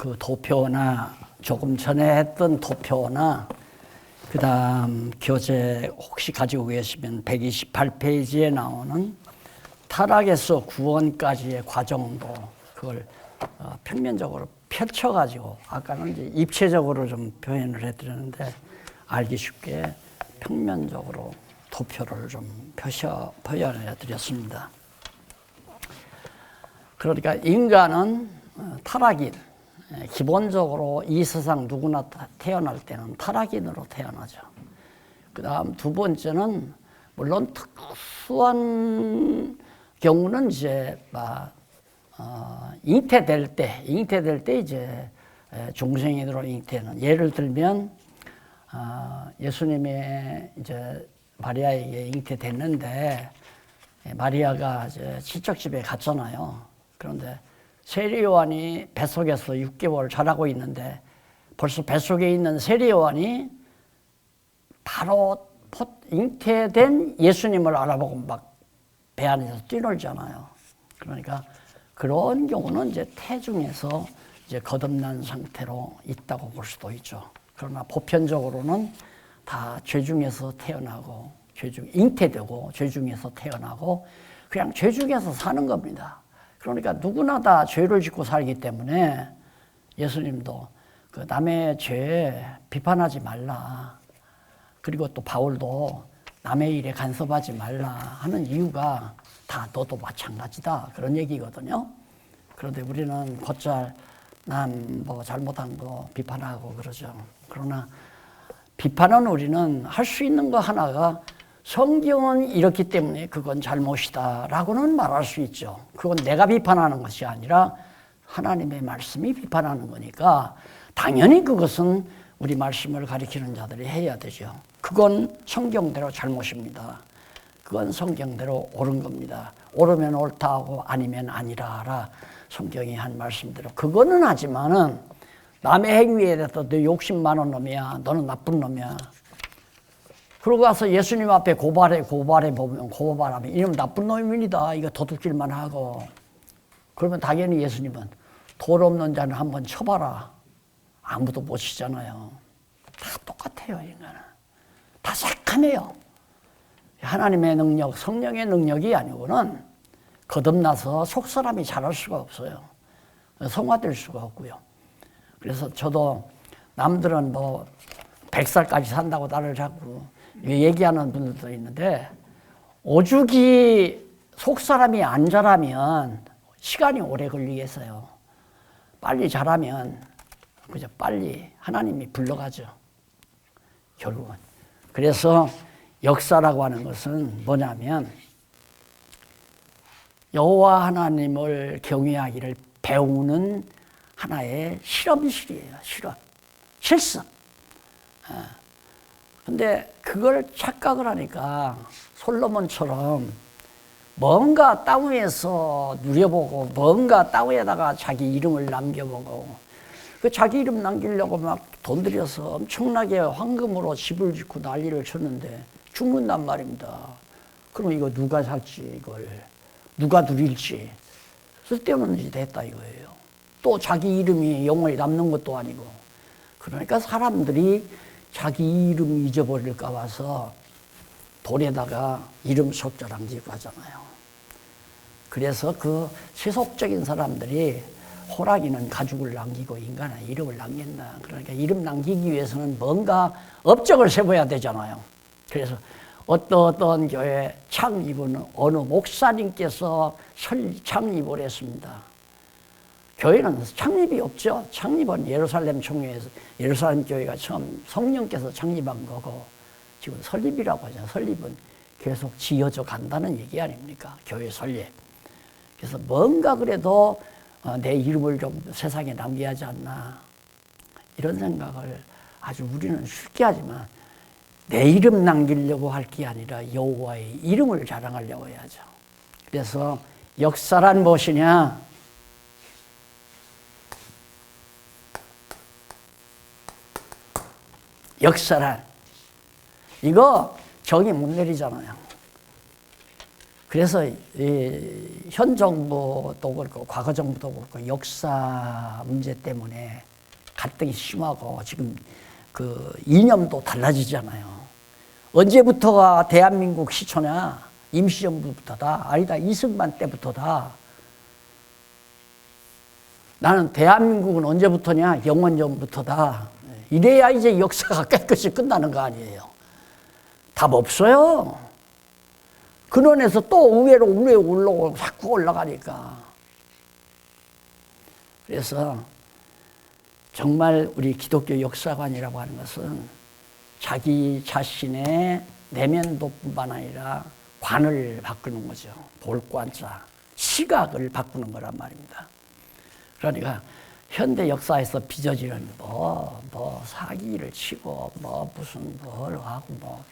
그 도표나 조금 전에 했던 도표나 그다음 교재 혹시 가지고 계시면 128페이지에 나오는 타락에서 구원까지의 과정도 그걸 평면적으로 펼쳐가지고 아까는 이제 입체적으로 좀 표현을 해드렸는데 알기 쉽게 평면적으로 도표를 좀 표현해 드렸습니다. 그러니까 인간은 타락인, 기본적으로 이 세상 누구나 태어날 때는 타락인으로 태어나죠. 그 다음 두 번째는 물론 특수한 경우는 이제 잉태될 때 이제 중생이로 잉태는 예를 들면 예수님이 이제 마리아에게 잉태됐는데 마리아가 이제 친척집에 갔잖아요. 그런데 세리요한이 뱃속에서 6개월 자라고 있는데 벌써 뱃속에 있는 세리요한이 바로 잉태된 예수님을 알아보고 막 배 안에서 뛰놀잖아요. 그러니까 그런 경우는 이제 태중에서 이제 거듭난 상태로 있다고 볼 수도 있죠. 그러나 보편적으로는 다 죄중에서 태어나고 잉태되고 죄중에서 태어나고 그냥 죄중에서 사는 겁니다. 그러니까 누구나 다 죄를 짓고 살기 때문에 예수님도 그 남의 죄 비판하지 말라. 그리고 또 바울도 남의 일에 간섭하지 말라 하는 이유가 다 너도 마찬가지다. 그런 얘기거든요. 그런데 우리는 곧잘 남 뭐 잘못한 거 비판하고 그러죠. 그러나 비판은 우리는 할 수 있는 거 하나가 성경은 이렇기 때문에 그건 잘못이다 라고는 말할 수 있죠. 그건 내가 비판하는 것이 아니라 하나님의 말씀이 비판하는 거니까 당연히 그것은 우리 말씀을 가리키는 자들이 해야 되죠. 그건 성경대로 잘못입니다. 그건 성경대로 옳은 겁니다. 옳으면 옳다 하고 아니면 아니라 하라. 성경이 한 말씀대로. 그거는 하지만은 남의 행위에 대해서 너 욕심 많은 놈이야. 너는 나쁜 놈이야. 그러고 와서 예수님 앞에 고발하면 이놈 나쁜 놈입니다. 이거 도둑질만 하고. 그러면 당연히 예수님은 돌 없는 자는 한번 쳐봐라. 아무도 못 치잖아요. 다 똑같아요, 인간은. 다 새카매요. 하나님의 능력, 성령의 능력이 아니고는 거듭나서 속사람이 자랄 수가 없어요. 성화될 수가 없고요. 그래서 저도 남들은 뭐 100살까지 산다고 나를 자꾸 얘기하는 분들도 있는데 오죽이 속사람이 안 자라면 시간이 오래 걸리겠어요. 빨리 자라면 그저 빨리 하나님이 불러가죠. 결국은. 그래서 역사라고 하는 것은 뭐냐면 여호와 하나님을 경외하기를 배우는 하나의 실험실이에요. 실습. 근데 그걸 착각을 하니까 솔로몬처럼 뭔가 땅 위에서 누려보고 뭔가 땅 위에다가 자기 이름을 남겨보고 그 자기 이름 남기려고 막 돈 들여서 엄청나게 황금으로 집을 짓고 난리를 쳤는데 죽는단 말입니다. 그럼 이거 누가 살지 이걸 누가 누릴지 쓸데없는 짓 했다 이거예요. 또 자기 이름이 영원히 남는 것도 아니고 그러니까 사람들이 자기 이름 잊어버릴까 봐서 돌에다가 이름 석자 남기고 하잖아요. 그래서 그 세속적인 사람들이 호랑이는 가죽을 남기고 인간은 이름을 남긴다. 그러니까 이름 남기기 위해서는 뭔가 업적을 세워야 되잖아요. 그래서 어떤 교회 창립은 어느 목사님께서 창립을 했습니다. 교회는 창립이 없죠. 창립은 예루살렘 총회에서 예루살렘 교회가 처음 성령께서 창립한 거고 지금 설립이라고 하잖아요. 설립은 계속 지어져 간다는 얘기 아닙니까? 교회 설립. 그래서 뭔가 그래도 내 이름을 좀 세상에 남겨야 하지 않나 이런 생각을 아주 우리는 쉽게 하지만 내 이름 남기려고 할 게 아니라 여호와의 이름을 자랑하려고 해야죠. 그래서 역사란 무엇이냐? 역사란 이거 정의 못 내리잖아요. 그래서 현 정부도 그렇고 과거 정부도 그렇고 역사 문제 때문에 갈등이 심하고 지금 그 이념도 달라지잖아요. 언제부터가 대한민국 시초냐? 임시정부부터다. 아니다. 이승만 때부터다. 나는 대한민국은 언제부터냐? 영원전부터다. 이래야 이제 역사가 깨끗이 끝나는 거 아니에요. 답 없어요. 근원에서 또 위로 올라오고 자꾸 올라가니까. 그래서 정말 우리 기독교 역사관이라고 하는 것은 자기 자신의 내면도뿐만 아니라 관을 바꾸는 거죠. 볼관자, 시각을 바꾸는 거란 말입니다. 그러니까 현대 역사에서 빚어지는 사기를 치고 무슨 뭘 하고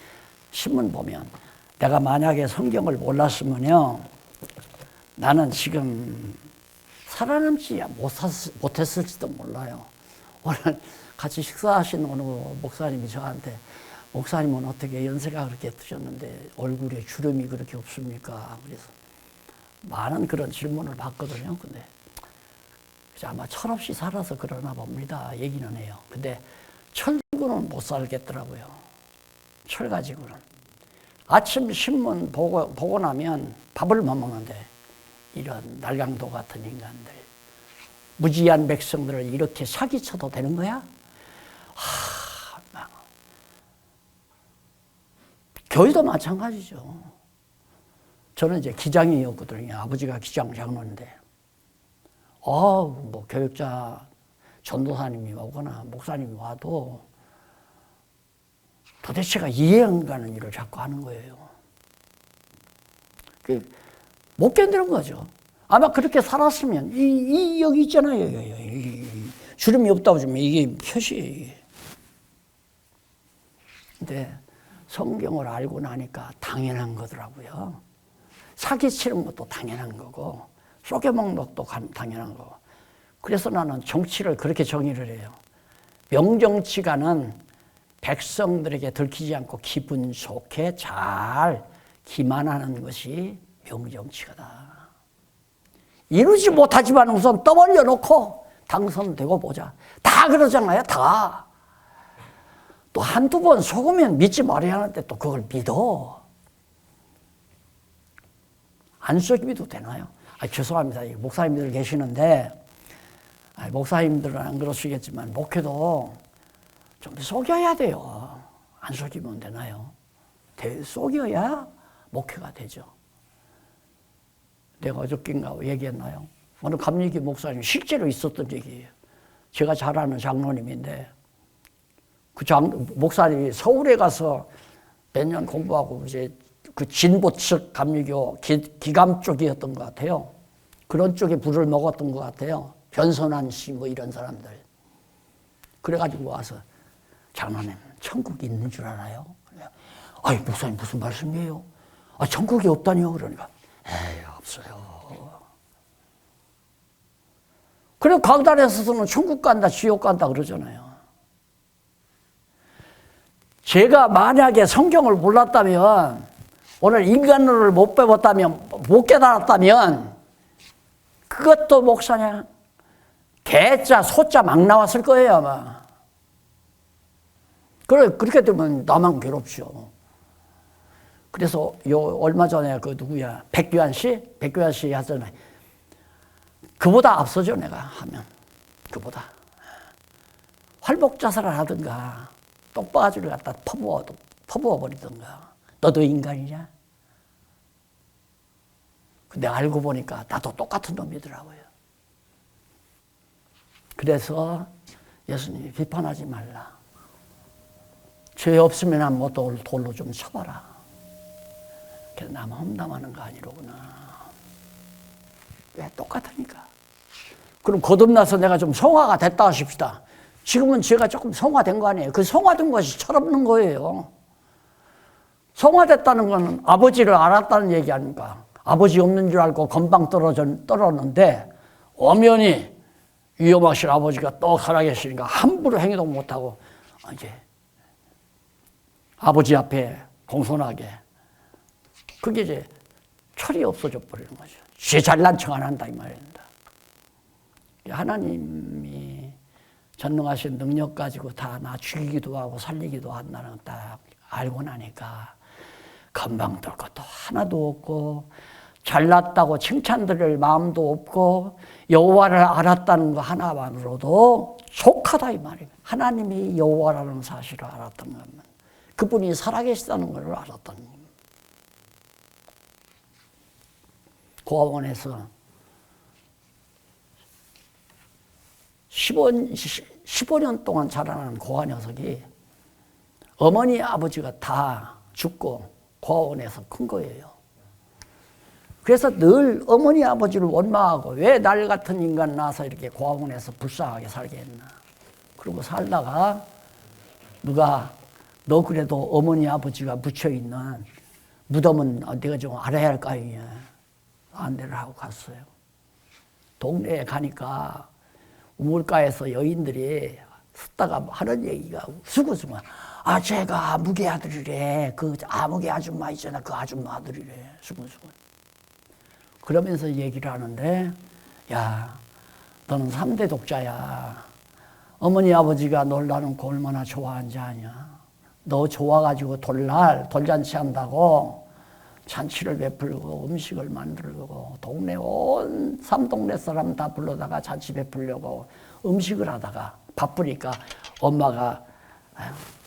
신문 보면 내가 만약에 성경을 몰랐으면요 나는 지금 살아남지 못했을지도 몰라요. 오늘 같이 식사하신 어느 목사님이 저한테 목사님은 어떻게 연세가 그렇게 드셨는데 얼굴에 주름이 그렇게 없습니까? 그래서 많은 그런 질문을 받거든요. 근데 아마 철없이 살아서 그러나 봅니다. 얘기는 해요. 근데 철구는 못 살겠더라고요. 철 가지고는. 아침 신문 보고 나면 밥을 못 먹는데 이런 날강도 같은 인간들 무지한 백성들을 이렇게 사기쳐도 되는 거야? 교회도 마찬가지죠. 저는 이제 기장이었거든요. 아버지가 기장 장로인데 교육자 전도사님이 오거나 목사님이 와도 도대체가 이해 안 가는 일을 자꾸 하는 거예요. 못 견디는 거죠. 아마 그렇게 살았으면, 여기 있잖아요. 주름이 없다고 주면 이게 표시예요. 근데 성경을 알고 나니까 당연한 거더라고요. 사기치는 것도 당연한 거고, 쏘개먹는 것도 당연한 거고. 그래서 나는 정치를 그렇게 정의를 해요. 명정치가는 백성들에게 들키지 않고 기분 좋게 잘 기만하는 것이 명정치가다. 이루지 못하지만 우선 떠벌려 놓고 당선되고 보자. 다 그러잖아요. 다. 또 한두 번 속으면 믿지 말아야 하는데 또 그걸 믿어. 안 속이도 되나요? 죄송합니다. 목사님들 계시는데 목사님들은 안 그러시겠지만 목회도 좀 속여야 돼요. 안 속이면 되나요? 속여야 목회가 되죠. 내가 어저께인가 얘기했나요? 어느 감리교 목사님 실제로 있었던 얘기예요. 제가 잘 아는 장로님인데 그 목사님이 서울에 가서 몇 년 공부하고 이제 그 진보 측 감리교 기감 쪽이었던 것 같아요. 그런 쪽에 불을 먹었던 것 같아요. 변선한 씨 이런 사람들. 그래가지고 와서 장로님 천국이 있는 줄 알아요? 목사님 무슨 말씀이에요? 천국이 없다니요? 그러니까 없어요. 그리고 강단에서는 천국 간다, 지옥 간다 그러잖아요. 제가 만약에 성경을 몰랐다면, 오늘 인간론을 못 배웠다면, 못 깨달았다면, 그것도 목사냐? 개자, 소자 막 나왔을 거예요, 아마. 그렇게 되면 나만 괴롭죠. 그래서 얼마 전에 백규환 씨 하잖아요. 그보다 앞서죠, 내가 하면. 그보다. 활복자살을 하든가, 똥바가지를 갖다 퍼부어버리든가. 너도 인간이냐? 근데 알고 보니까 나도 똑같은 놈이더라고요. 그래서 예수님이 비판하지 말라. 죄 없으면 한번 돌로 좀 쳐봐라. 그래서 나만 험담하는 거 아니로구나. 왜 똑같으니까. 그럼 거듭나서 내가 좀 성화가 됐다 하십시다. 지금은 제가 조금 성화된 거 아니에요. 그 성화된 것이 철없는 거예요. 성화됐다는 건 아버지를 알았다는 얘기 아닙니까? 아버지 없는 줄 알고 건방 떨었는데 엄연히 위험하신 아버지가 또 살아계시니까 함부로 행동 못하고 이제 아버지 앞에 공손하게. 그게 이제 철이 없어져 버리는 거죠. 지 잘난 척 안 한다 이 말입니다. 하나님이 전능하신 능력 가지고 다 나 죽이기도 하고 살리기도 한다는 걸 딱 알고 나니까 건방들 것도 하나도 없고 잘났다고 칭찬드릴 마음도 없고 여호와를 알았다는 거 하나만으로도 족하다 이 말이에요. 하나님이 여호와라는 사실을 알았던 겁니다. 그분이 살아계시다는 걸 알았던 겁니다. 고아원에서 15년 동안 자라난 고아 녀석이 어머니 아버지가 다 죽고 고아원에서 큰 거예요. 그래서 늘 어머니 아버지를 원망하고 왜 날 같은 인간 낳아서 이렇게 고아원에서 불쌍하게 살게 했나. 그러고 살다가 누가 너 그래도 어머니 아버지가 묻혀있는 무덤은 내가 좀 알아야 할 거 아니냐. 안내를 하고 갔어요. 동네에 가니까 우물가에서 여인들이 섰다가 하는 얘기가 수고수고 제가 아무개 아들이래. 그 아무개 아줌마 있잖아. 그 아줌마 아들이래. 수고수고. 그러면서 얘기를 하는데 야 너는 3대 독자야. 어머니 아버지가 널 나놓고 얼마나 좋아한지 아냐. 너 좋아가지고 돌잔치 한다고 잔치를 베풀고 음식을 만들고 동네 온 삼동네 사람 다 불러다가 잔치 베풀려고 음식을 하다가 바쁘니까 엄마가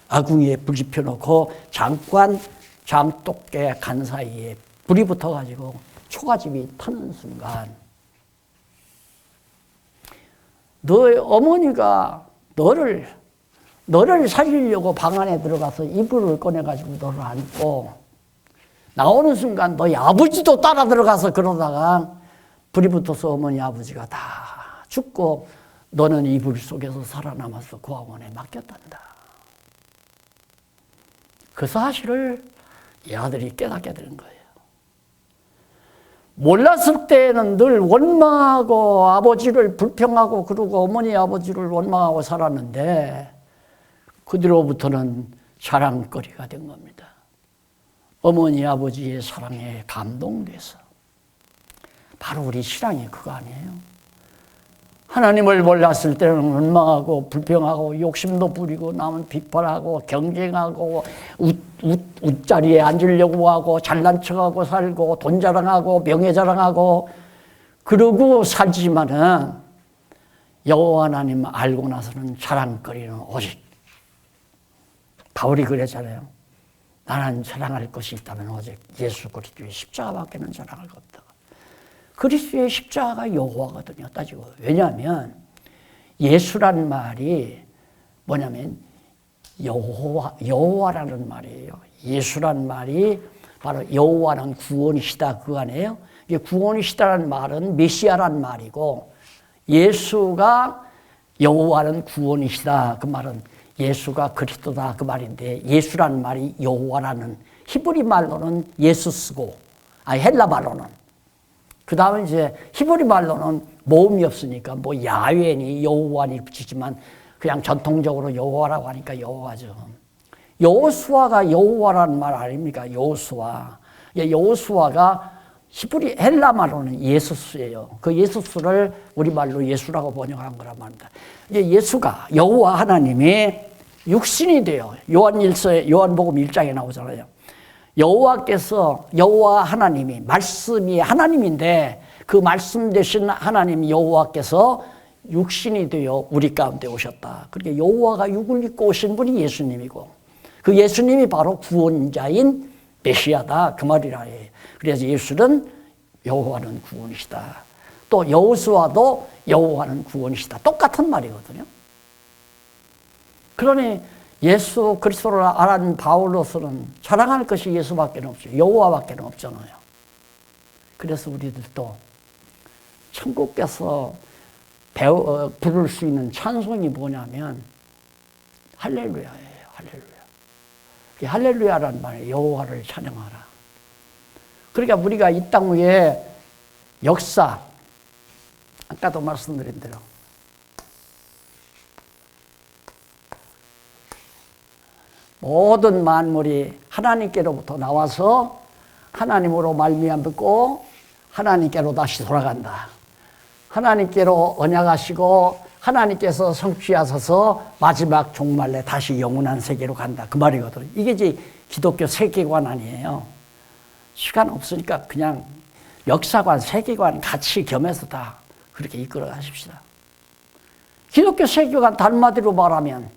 아궁이에 불 지펴놓고 잠깐 장독에 간 사이에 불이 붙어가지고 초가집이 타는 순간 너의 어머니가 너를 살리려고 방 안에 들어가서 이불을 꺼내가지고 너를 안고 나오는 순간 너희 아버지도 따라 들어가서 그러다가 불이 붙어서 어머니 아버지가 다 죽고 너는 이불 속에서 살아남아서 고아원에 맡겼단다. 그 사실을 이 아들이 깨닫게 되는 거예요. 몰랐을 때는 늘 원망하고 아버지를 불평하고 그러고 어머니 아버지를 원망하고 살았는데 그 뒤로부터는 자랑거리가 된 겁니다. 어머니 아버지의 사랑에 감동돼서 바로 우리 신앙이 그거 아니에요? 하나님을 몰랐을 때는 원망하고 불평하고 욕심도 부리고 남은 비판하고 경쟁하고 웃자리에 앉으려고 하고 잘난 척하고 살고 돈 자랑하고 명예 자랑하고 그러고 살지만은 여호와 하나님 알고 나서는 자랑거리는 오직 바울이 그랬잖아요. 나는 자랑할 것이 있다면 오직 예수 그리스도의 십자가밖에는 자랑할 것 없다. 그리스도의 십자가가 여호와거든요. 따지고. 왜냐하면 예수라는 말이 뭐냐면 여호와라는 말이에요. 예수라는 말이 바로 여호와는 구원이시다 그 안에요. 이게 구원이시다라는 말은 메시아라는 말이고 예수가 여호와는 구원이시다 그 말은 예수가 그리스도다 그 말인데 예수라는 말이 여호와라는 히브리 말로는 예수스고 헬라 말로는 그 다음에 이제 히브리 말로는 모음이 없으니까 뭐 야훼니 여호와니 붙이지만 그냥 전통적으로 여호와라고 하니까 여호와죠. 여호수아가 여호와라는 말 아닙니까? 여호수아. 여호수아가 히브리 헬라 말로는 예수스예요. 그 예수스를 우리말로 예수라고 번역한 거란 말입니다. 예수가 여호와 하나님이 육신이 돼요. 요한복음 1장에 나오잖아요. 여호와께서 여호와 하나님이 말씀이 하나님인데 그 말씀 되신 하나님 여호와께서 육신이 되어 우리 가운데 오셨다. 그러니까 여호와가 육을 입고 오신 분이 예수님이고 그 예수님이 바로 구원자인 메시아다 그 말이라 해요. 그래서 예수는 여호와는 구원이시다. 또 여호수아도 여호와는 구원이시다. 똑같은 말이거든요. 그러니 예수 그리스도를 알아낸 바울로서는 자랑할 것이 예수밖에 없죠. 여호와밖에 없잖아요. 그래서 우리들도 천국에서 부를 수 있는 찬송이 뭐냐면 할렐루야예요. 할렐루야. 이 할렐루야라는 말이 여호와를 찬양하라. 그러니까 우리가 이 땅 위에 역사, 아까도 말씀드린 대로 모든 만물이 하나님께로부터 나와서 하나님으로 말미암고 하나님께로 다시 돌아간다. 하나님께로 언약하시고 하나님께서 성취하셔서 마지막 종말에 다시 영원한 세계로 간다. 그 말이거든요. 이게 이제 기독교 세계관 아니에요. 시간 없으니까 그냥 역사관, 세계관 같이 겸해서 다 그렇게 이끌어 가십시다. 기독교 세계관 한마디로 말하면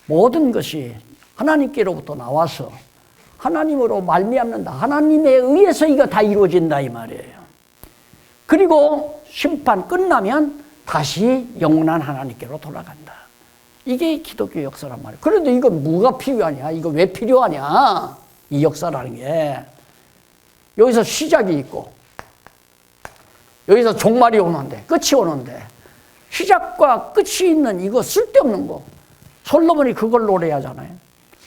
모든 것이 하나님께로부터 나와서 하나님으로 말미암는다. 하나님에 의해서 이거 다 이루어진다 이 말이에요. 그리고 심판 끝나면 다시 영원한 하나님께로 돌아간다. 이게 기독교 역사란 말이에요. 그런데 이건 뭐가 필요하냐? 이거 왜 필요하냐? 이 역사라는 게 여기서 시작이 있고 여기서 종말이 오는데 끝이 오는데 시작과 끝이 있는 이거 쓸데없는 거. 솔로몬이 그걸 노래하잖아요.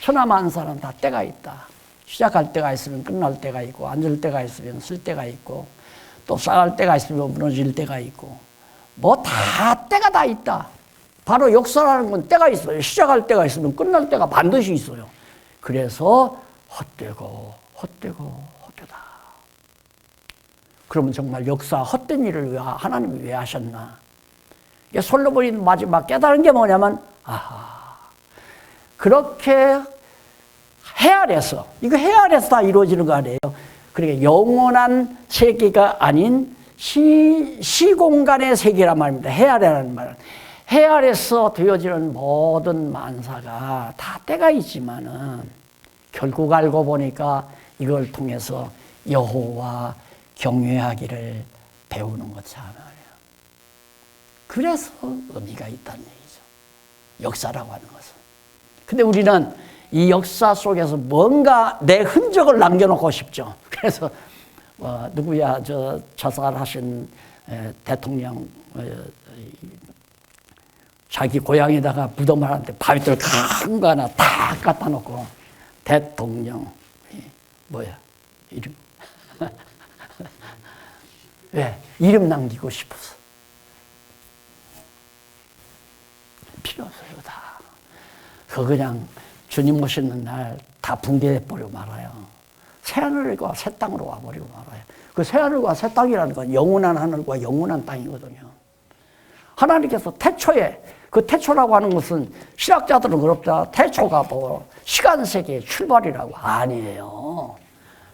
천하만사는 다 때가 있다. 시작할 때가 있으면 끝날 때가 있고 앉을 때가 있으면 쓸 때가 있고 또 쌓을 때가 있으면 무너질 때가 있고 뭐 다 때가 다 있다. 바로 역사라는 건 때가 있어요. 시작할 때가 있으면 끝날 때가 반드시 있어요. 그래서 헛되고 헛되다. 그러면 정말 역사 헛된 일을 왜 하나님이 왜 하셨나? 솔로몬이 마지막 깨달은 게 뭐냐면 그렇게 해 아래서 이거 해 아래서 다 이루어지는 거 아니에요. 그러니까 영원한 세계가 아닌 시공간의 세계란 말입니다. 해 아래라는 말은 해 아래서 되어지는 모든 만사가 다 때가 있지만은 결국 알고 보니까 이걸 통해서 여호와 경외하기를 배우는 것이잖아요. 그래서 의미가 있다는 얘기죠. 역사라고 하는 것은. 근데 우리는 이 역사 속에서 뭔가 내 흔적을 남겨놓고 싶죠. 그래서 누구야 자살하신 대통령 자기 고향에다가 무덤을 하는데 바위돌 큰 거 하나 다 갖다 놓고 대통령 뭐야 이름 왜 이름 남기고 싶어서 필요 없어요 다. 그 그냥 주님 오시는 날 다 붕괴해버리고 말아요. 새하늘과 새 땅으로 와버리고 말아요. 그 새하늘과 새 땅이라는 건 영원한 하늘과 영원한 땅이거든요. 하나님께서 태초에 그 태초라고 하는 것은 신학자들은 그렇다. 태초가 뭐 시간세계의 출발이라고 아니에요.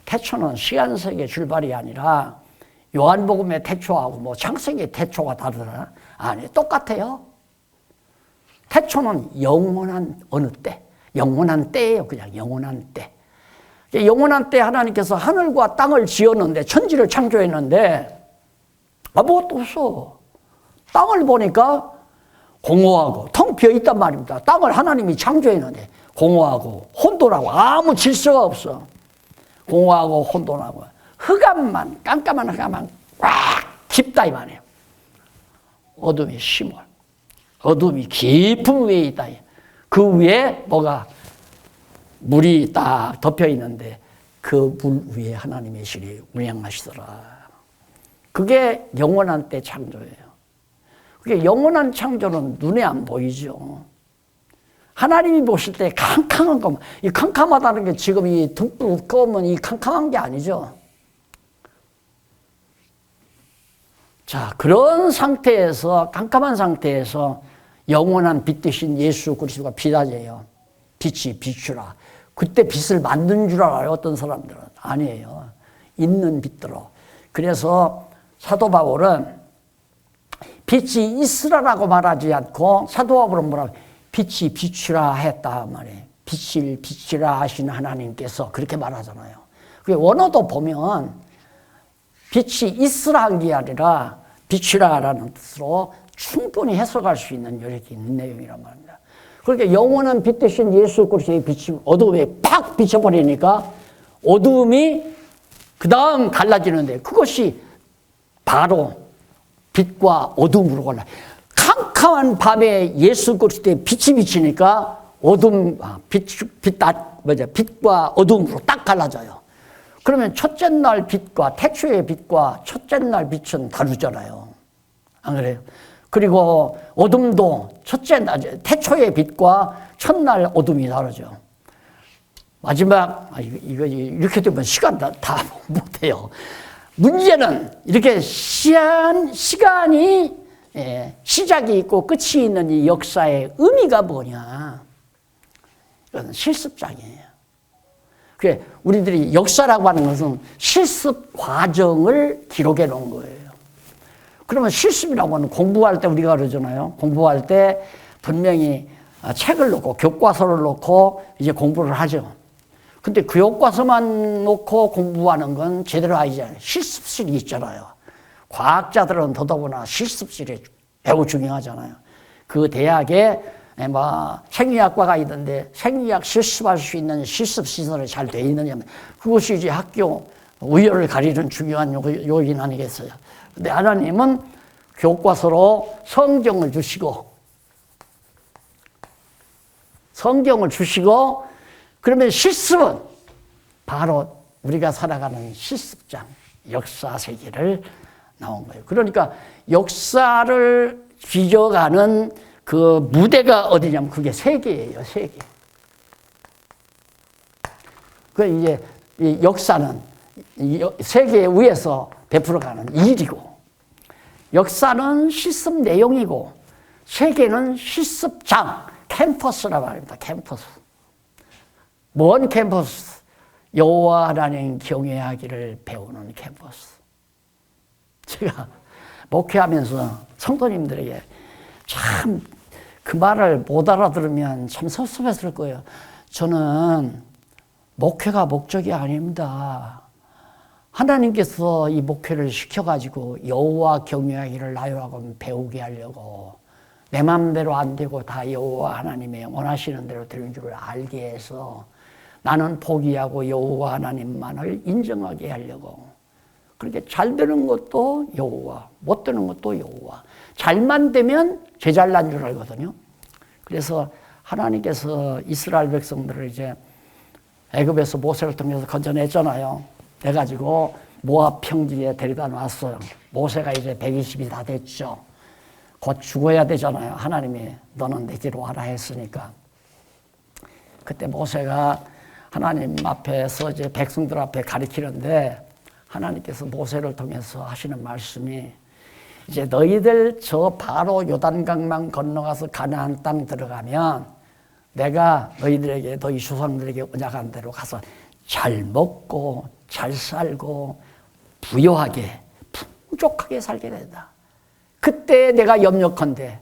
태초는 시간세계의 출발이 아니라 요한복음의 태초하고 뭐 창세기의 태초가 다르나? 아니 똑같아요. 태초는 영원한 어느 때? 영원한 때예요. 그냥 영원한 때. 영원한 때 하나님께서 하늘과 땅을 지었는데 천지를 창조했는데 아무것도 없어. 땅을 보니까 공허하고 텅 비어있단 말입니다. 땅을 하나님이 창조했는데 공허하고 혼돈하고 아무 질서가 없어. 공허하고 혼돈하고 흑암만 깜깜한 흑암만 꽉 깊다 이 말이에요. 어둠이 심월. 어둠이 깊은 위에 있다. 그 위에 뭐가 물이 딱 덮여 있는데 그 물 위에 하나님의 신이 운행하시더라. 그게 영원한 때 창조예요. 그게 영원한 창조는 눈에 안 보이죠. 하나님이 보실 때 캄캄한 거, 이 캄캄하다는 게 지금 이 등불 꺼면 이 캄캄한 게 아니죠. 자, 그런 상태에서, 깜깜한 상태에서 영원한 빛 대신 예수 그리스도가 빛이에요. 빛이 비추라. 그때 빛을 만든 줄 알아요, 어떤 사람들은. 아니에요. 있는 빛대로. 그래서 사도 바울은 빛이 있으라라고 말하지 않고 사도 바울은 뭐라고 빛이 비추라 했다 말이에요. 빛을 비추라 하신 하나님께서 그렇게 말하잖아요. 그게 원어도 보면 빛이 있으라 한 게 아니라 비추라라는 뜻으로 충분히 해석할 수 있는 이렇게 있는 내용이란 말입니다. 그러니까 영원한 빛 대신 예수 그리스도의 빛이 어두움에 팍 비춰버리니까 어두움이 그 다음 갈라지는데 그것이 바로 빛과 어둠으로 갈라. 캄캄한 밤에 예수 그리스도의 빛이 비치니까 빛과 어둠으로 딱 갈라져요. 그러면 첫째 날 빛과 태초의 빛과 첫째 날 빛은 다르잖아요. 안 그래요? 그리고 어둠도 태초의 빛과 첫날 어둠이 다르죠. 마지막, 이거 이렇게 되면 시간 다 못해요. 문제는 이렇게 시간이 시작이 있고 끝이 있는 이 역사의 의미가 뭐냐. 이건 실습장이에요. 그게 우리들이 역사라고 하는 것은 실습 과정을 기록해 놓은 거예요. 그러면 실습이라고 하는 공부할 때 우리가 그러잖아요. 공부할 때 분명히 책을 놓고 교과서를 놓고 이제 공부를 하죠. 근데 교과서만 놓고 공부하는 건 제대로 아니잖아요. 실습실이 있잖아요. 과학자들은 더더구나 실습실이 매우 중요하잖아요. 그 대학에 생리학과가 있는데 생리학 실습할 수 있는 실습 시설이 잘 돼 있느냐. 그것이 이제 학교 우열을 가리는 중요한 요인 아니겠어요. 근데 하나님은 교과서로 성경을 주시고 그러면 실습은 바로 우리가 살아가는 실습장, 역사 세계를 나온 거예요. 그러니까 역사를 빚어가는 그 무대가 어디냐면 그게 세계예요, 세계. 그 이제 이 역사는 세계 위에서 베풀어가는 일이고, 역사는 실습 내용이고, 세계는 실습장, 캠퍼스라고 합니다. 캠퍼스. 뭔 캠퍼스? 여호와 하나님 경외하기를 배우는 캠퍼스. 제가 목회하면서 성도님들에게 참 그 말을 못 알아들으면 참 섭섭했을 거예요. 저는 목회가 목적이 아닙니다. 하나님께서 이 목회를 시켜가지고 여호와 경외하기를 나요하고 배우게 하려고 내 마음대로 안 되고 다 여호와 하나님의 원하시는 대로 되는 줄 알게 해서 나는 포기하고 여호와 하나님만을 인정하게 하려고. 그렇게 잘 되는 것도 여호와, 못 되는 것도 여호와. 잘만 되면 제 잘난 줄 알거든요. 그래서 하나님께서 이스라엘 백성들을 이제 애굽에서 모세를 통해서 건져냈잖아요. 그래가지고 모압 평지에 데려다 놨어요. 모세가 이제 120이 다 됐죠. 곧 죽어야 되잖아요. 하나님이 너는 내 뒤로 와라 했으니까. 그때 모세가 하나님 앞에서 이제 백성들 앞에 가리키는데 하나님께서 모세를 통해서 하시는 말씀이 이제 너희들 저 바로 요단강만 건너가서 가나안 땅 들어가면 내가 너희들에게 너희 조상들에게 언약한 대로 가서 잘 먹고 잘 살고 부요하게 풍족하게 살게 된다. 그때 내가 염려컨대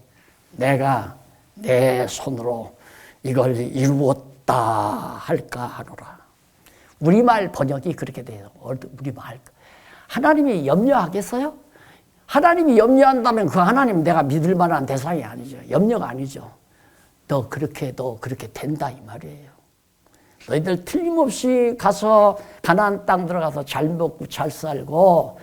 내가 내 손으로 이걸 이루었다 할까 하노라. 우리말 번역이 그렇게 돼요. 우리말. 하나님이 염려하겠어요? 하나님이 염려한다면 그 하나님 내가 믿을 만한 대상이 아니죠. 염려가 아니죠. 너 그렇게 된다 이 말이에요. 너희들 틀림없이 가서 가나안 땅 들어가서 잘 먹고 잘 살고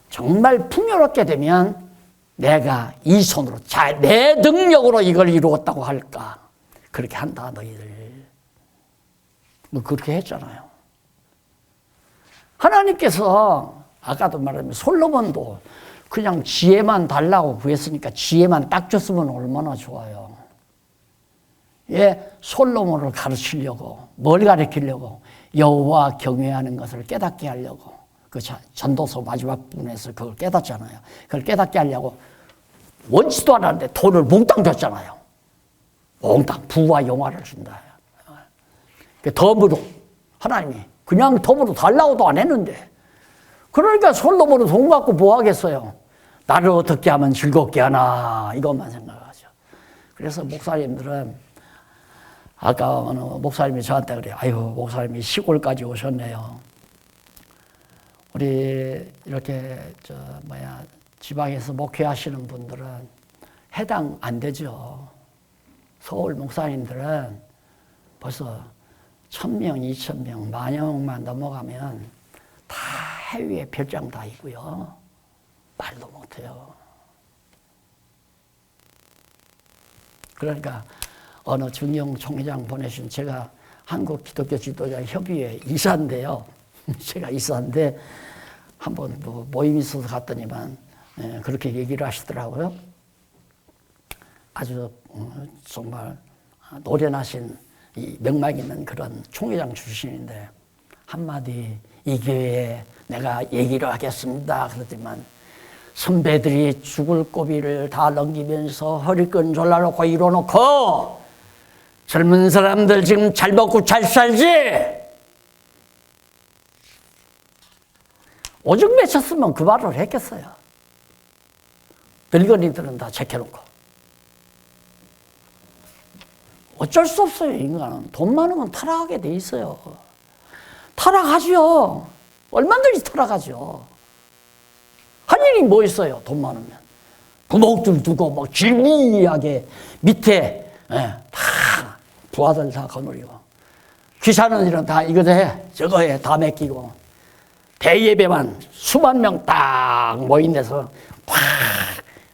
정말 풍요롭게 되면 내가 이 손으로 내 능력으로 이걸 이루었다고 할까. 그렇게 한다 너희들. 뭐 그렇게 했잖아요. 하나님께서 아까도 말했지만 솔로몬도 그냥 지혜만 달라고 구했으니까 지혜만 딱 줬으면 얼마나 좋아요. 예, 솔로몬을 가르치려고, 뭘 가르치려고? 여호와 경외하는 것을 깨닫게 하려고. 그 전도서 마지막 부분에서 그걸 깨닫잖아요. 그걸 깨닫게 하려고 원치도 않았는데 돈을 몽땅 줬잖아요. 몽땅 부와 영화를 준다. 덤으로 하나님이 그냥 덤으로 달라고도 안 했는데 그러니까 솔로몬은 돈 갖고 뭐 하겠어요. 나를 어떻게 하면 즐겁게 하나 이것만 생각하죠. 그래서 목사님들은 아까 어느 목사님이 저한테 그래요. 아유 목사님이 시골까지 오셨네요. 우리 이렇게 지방에서 목회하시는 분들은 해당 안 되죠. 서울 목사님들은 벌써 1000명, 2000명, 10,000명만 넘어가면 다 해외에 별장 다 있고요. 말도 못해요. 그러니까 어느 중영 총회장 보내신 제가 한국 기독교 지도자 협의회 이사인데요. 제가 이사인데 한번 뭐 모임 있어서 갔더니만 그렇게 얘기를 하시더라고요. 아주 정말 노련하신 이 명막 있는 그런 총회장 출신인데 한마디 이 교회에 내가 얘기를 하겠습니다. 그러더만 선배들이 죽을 고비를 다 넘기면서 허리끈 졸라놓고 이뤄놓고 젊은 사람들 지금 잘 먹고 잘 살지? 오죽 맺혔으면 그 말을 했겠어요. 늙은이들은 다 제껴놓고. 어쩔 수 없어요, 인간은. 돈 많으면 타락하게 돼 있어요. 타락하죠. 얼마든지 타락하죠. 할 일이 뭐 있어요, 돈 많으면. 구멍줄 두고 막 질기하게 밑에 다 부하들 다 거느리고 귀찮은 일은 다 이거 해 저거 해 다 맡기고 대예배만 수만 명 딱 모인 데서 팍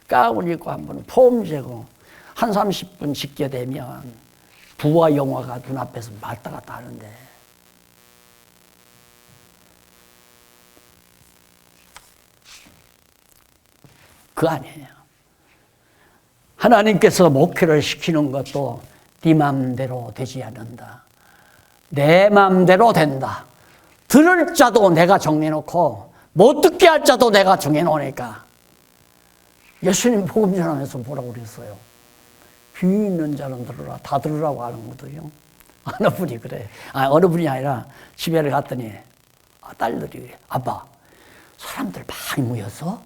가운 입고 한번 폼 재고 한 30분 짓게 되면 부와 영화가 눈앞에서 왔다 갔다 하는데 그거 아니에요. 하나님께서 목회를 시키는 것도 네 맘대로 되지 않는다. 내 맘대로 된다. 들을 자도 내가 정해놓고 못 듣게 할 자도 내가 정해놓으니까 예수님 복음 전하면서 뭐라고 그랬어요? 귀 있는 자는 들으라. 다 들으라고 하는 거도요. 어느 분이 그래. 어느 분이 아니라 집에를 갔더니 딸들이 아빠 사람들 많이 모여서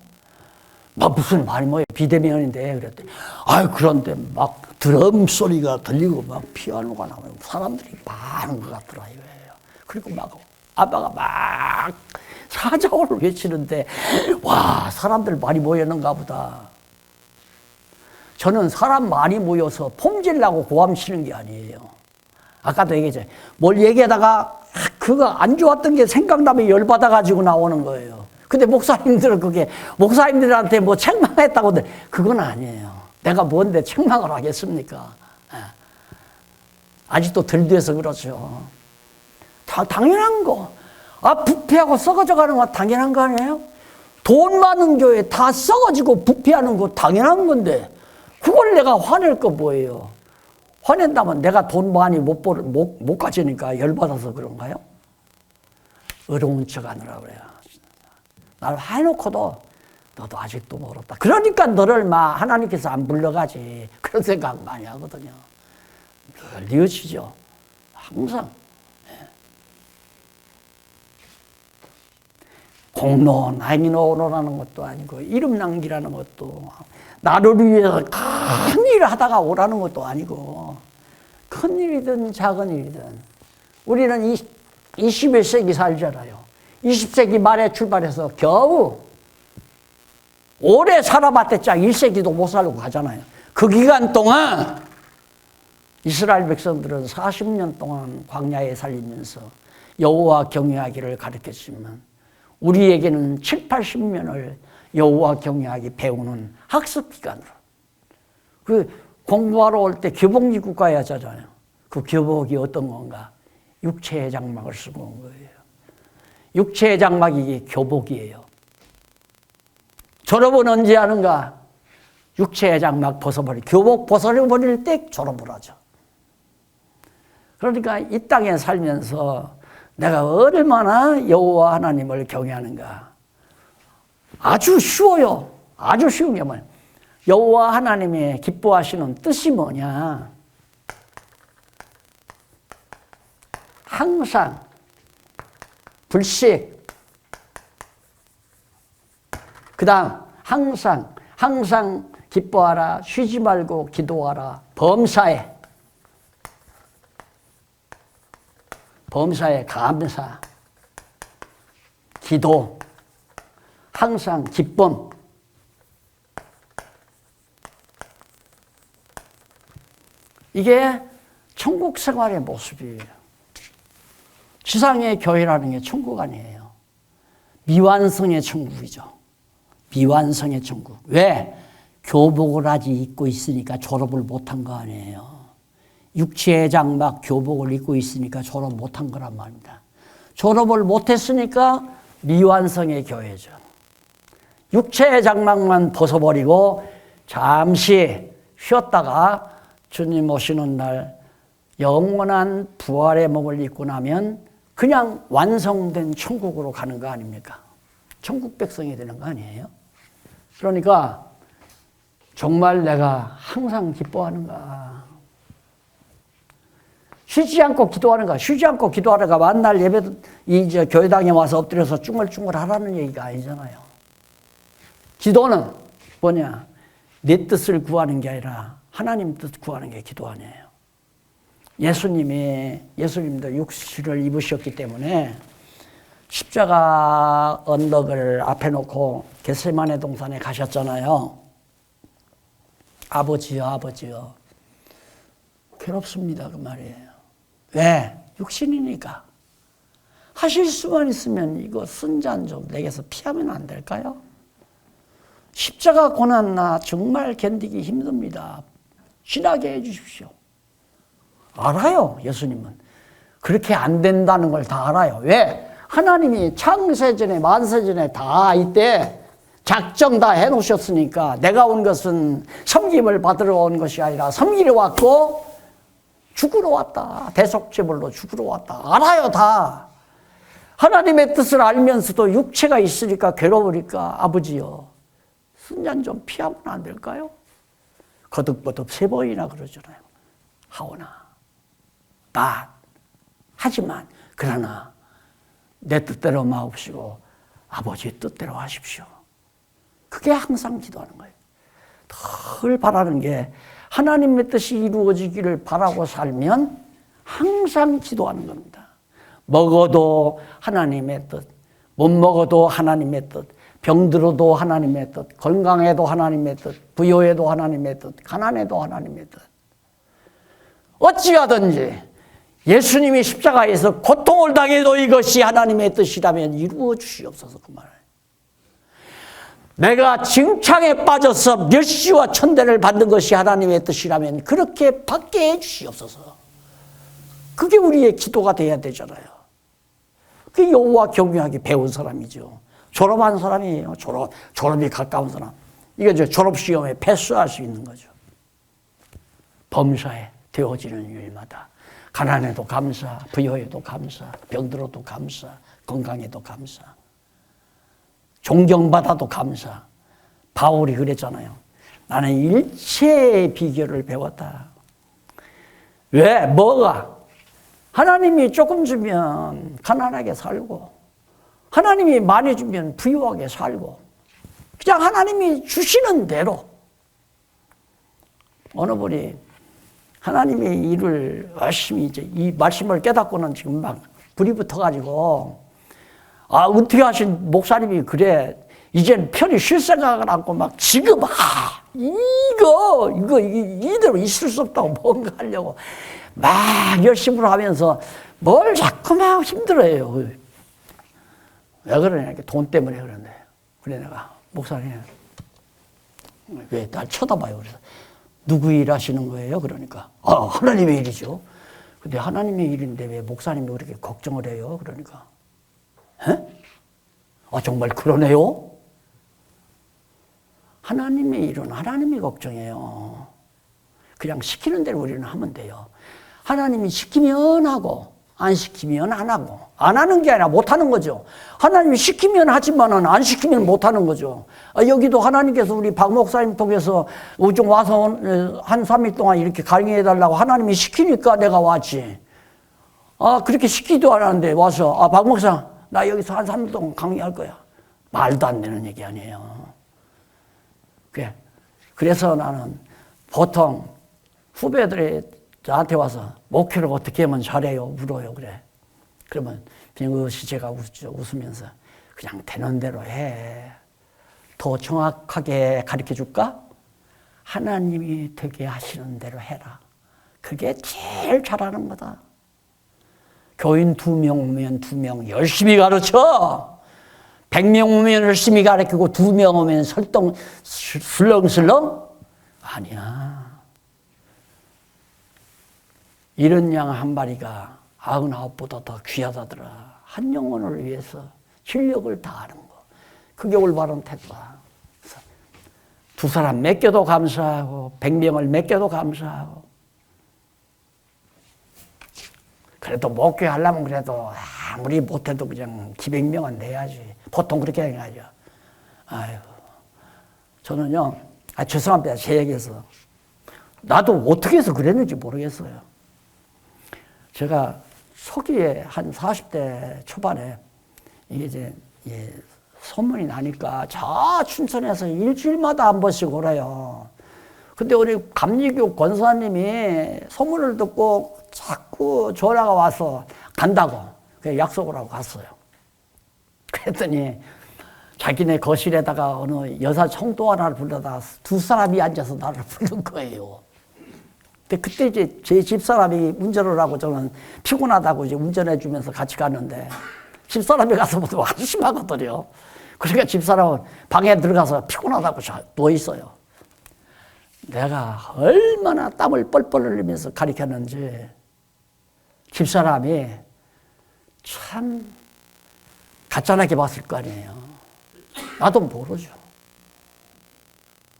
막 무슨 말이 뭐예요? 비대면인데 그랬더니 그런데 막 드럼 소리가 들리고 막 피아노가 나오고 사람들이 많은 것 같더라 이거예요. 그리고 막 아빠가 막 사자오를 외치는데 와 사람들 많이 모였는가 보다. 저는 사람 많이 모여서 폼질라고 고함치는 게 아니에요. 아까도 얘기했죠. 뭘 얘기하다가 그거 안 좋았던 게 생각나면 열받아가지고 나오는 거예요. 근데 목사님들은 그게 목사님들한테 뭐 책망했다고 그건 아니에요. 내가 뭔데 책망을 하겠습니까? 아직도 들돼서 그렇죠. 다 당연한 거. 부패하고 썩어져 가는 거 당연한 거 아니에요? 돈 많은 교회 다 썩어지고 부패하는 거 당연한 건데 그걸 내가 화낼 거 뭐예요? 화낸다면 내가 돈 많이 못 가지니까 열받아서 그런가요? 어려운 척 하느라 그래요. 날 해놓고도 너도 아직도 멀었다. 그러니까 너를 하나님께서 안 불러가지. 그런 생각 많이 하거든요. 늘 뉘우치죠. 항상. 공로, 나이노라는 것도 아니고 이름 남기라는 것도 나를 위해서 큰 일을 하다가 오라는 것도 아니고 큰 일이든 작은 일이든 우리는 21세기 살잖아요. 20세기 말에 출발해서 겨우 오래 살아봤댔자 1세기도 못 살고 가잖아요. 그 기간 동안 이스라엘 백성들은 40년 동안 광야에 살리면서 여호와 경외하기를 가르쳤지만 우리에게는 7, 80년을 여호와 경외하기 배우는 학습 기간으로 그 공부하러 올 때 교복 입고 가야 하잖아요. 그 교복이 어떤 건가? 육체의 장막을 쓰고 온 거예요. 육체의 장막이 이게 교복이에요. 졸업은 언제 하는가? 육체의 장막 교복 벗어버릴 때 졸업을 하죠. 그러니까 이 땅에 살면서 내가 얼마나 여호와 하나님을 경외하는가. 아주 쉬워요. 아주 쉬운 게 뭐예요? 여호와 하나님의 기뻐하시는 뜻이 뭐냐? 항상 불식 그 다음 항상 기뻐하라 쉬지 말고 기도하라 범사에 감사 기도 항상 기쁨 이게 천국 생활의 모습이에요. 지상의 교회라는 게 천국 아니에요. 미완성의 천국이죠. 미완성의 천국. 왜? 교복을 아직 입고 있으니까 졸업을 못한 거 아니에요. 육체의 장막 교복을 입고 있으니까 졸업 못한 거란 말입니다. 졸업을 못했으니까 미완성의 교회죠. 육체의 장막만 벗어버리고 잠시 쉬었다가 주님 오시는 날 영원한 부활의 몸을 입고 나면 그냥 완성된 천국으로 가는 거 아닙니까? 천국 백성이 되는 거 아니에요? 그러니까 정말 내가 항상 기뻐하는가? 쉬지 않고 기도하는가? 쉬지 않고 기도하는가? 만날 예배, 이제 교회당에 와서 엎드려서 쭈글쭈글 하라는 얘기가 아니잖아요. 기도는 뭐냐? 내 뜻을 구하는 게 아니라 하나님 뜻 구하는 게 기도 아니에요. 예수님도 육신을 입으셨기 때문에 십자가 언덕을 앞에 놓고 겟세마네 동산에 가셨잖아요. 아버지요, 아버지요. 괴롭습니다, 그 말이에요. 왜? 육신이니까. 하실 수만 있으면 이거 쓴잔 좀 내게서 피하면 안 될까요? 십자가 고난 나 정말 견디기 힘듭니다. 지나게 해주십시오. 알아요, 예수님은. 그렇게 안 된다는 걸 다 알아요. 왜? 하나님이 창세전에 만세전에 다 이때 작정 다 해놓으셨으니까 내가 온 것은 섬김을 받으러 온 것이 아니라 섬기러 왔고 죽으러 왔다. 대속제물로 죽으러 왔다. 알아요, 다. 하나님의 뜻을 알면서도 육체가 있으니까 괴로우니까 아버지요, 순간 좀 피하면 안 될까요? 거듭거듭 3번이나 그러잖아요. 하오나, 하지만, 그러나, 내 뜻대로 마옵시고, 아버지 뜻대로 하십시오. 그게 항상 기도하는 거예요. 늘 바라는 게, 하나님의 뜻이 이루어지기를 바라고 살면, 항상 기도하는 겁니다. 먹어도 하나님의 뜻, 못 먹어도 하나님의 뜻, 병들어도 하나님의 뜻, 건강해도 하나님의 뜻, 부여해도 하나님의 뜻, 가난해도 하나님의 뜻. 어찌하든지 예수님이 십자가에서 고통을 당해도 이것이 하나님의 뜻이라면 이루어 주시옵소서, 그 말을. 내가 징창에 빠져서 멸시와 천대를 받는 것이 하나님의 뜻이라면 그렇게 받게 해 주시옵소서. 그게 우리의 기도가 돼야 되잖아요. 그게 여호와 경외하기 배운 사람이죠. 졸업한 사람이에요. 졸업이 가까운 사람. 이게 이제 졸업시험에 패스할 수 있는 거죠. 범사에 되어지는 일마다 가난에도 감사, 부여에도 감사, 병들어도 감사, 건강에도 감사, 존경받아도 감사. 바울이 그랬잖아요. 나는 일체의 비결을 배웠다. 왜? 뭐가? 하나님이 조금 주면 가난하게 살고, 하나님이 많이 주면 부유하게 살고, 그냥 하나님이 주시는 대로. 어느 분이 하나님의 일을 열심히 이제 이 말씀을 깨닫고는 지금 막 불이 붙어가지고, 어떻게 하신 목사님이 그래, 이젠 편히 쉴 생각을 않고 막 지금, 이대로 있을 수 없다고 뭔가 하려고 막 열심히 하면서 뭘 자꾸 막 힘들어해요. 왜 그러냐, 돈 때문에 그런데. 그래, 내가, 목사님, 왜 날 쳐다봐요? 그래서, 누구 일 하시는 거예요? 그러니까, 하나님의 일이죠. 근데 하나님의 일인데 왜 목사님이 그렇게 걱정을 해요? 그러니까, 정말 그러네요? 하나님의 일은 하나님이 걱정해요. 그냥 시키는 대로 우리는 하면 돼요. 하나님이 시키면 하고, 안 시키면 안 하고, 안 하는 게 아니라 못 하는 거죠. 하나님이 시키면 하지만은 안 시키면 못 하는 거죠. 여기도 하나님께서 우리 박 목사님 통해서 좀 와서 한 3일 동안 이렇게 강의해 달라고 하나님이 시키니까 내가 왔지. 그렇게 시키지도 않았는데 와서, 박 목사, 나 여기서 한 3일 동안 강의할 거야. 말도 안 되는 얘기 아니에요. 그래서 나는 보통 후배들이 저한테 와서 목회를 어떻게 하면 잘해요? 물어요. 그래. 그러면 빙긋이 제가 웃으면서 그냥 되는 대로 해. 더 정확하게 가르쳐 줄까? 하나님이 되게 하시는 대로 해라. 그게 제일 잘하는 거다. 교인 2명 오면 2명 열심히 가르쳐. 100명 오면 열심히 가르치고 2명 오면 슬렁슬렁? 아니야. 이런 양 한 마리가 99보다 더 귀하다더라. 한 영혼을 위해서 실력을 다하는 거. 그게 올바른 태도다. 그래서 2사람 맡겨도 감사하고 100명을 맡겨도 감사하고 그래도 목회 하려면 그래도 아무리 못해도 그냥 기백명은 내야지. 보통 그렇게 해야죠. 아유, 저는요, 죄송합니다. 제 얘기해서. 나도 어떻게 해서 그랬는지 모르겠어요. 제가 초기에 한 40대 초반에 이게 이제 소문이 나니까 저 춘천에서 일주일마다 한 번씩 오래요. 근데 우리 감리교 권사님이 소문을 듣고 자꾸 전화가 와서 간다고 그냥 약속을 하고 갔어요. 그랬더니 자기네 거실에다가 어느 여사 청도 하나를 불러다가 두 사람이 앉아서 나를 부른 거예요. 근데 그때 이제 제 집사람이 운전을 하고 저는 피곤하다고 이제 운전해 주면서 같이 갔는데 집사람이 가서 뭐 한심하거든요. 그러니까 집사람은 방에 들어가서 피곤하다고 누워 있어요. 내가 얼마나 땀을 뻘뻘 흘리면서 가리켰는지 집사람이 참 가짜나게 봤을 거 아니에요. 나도 모르죠.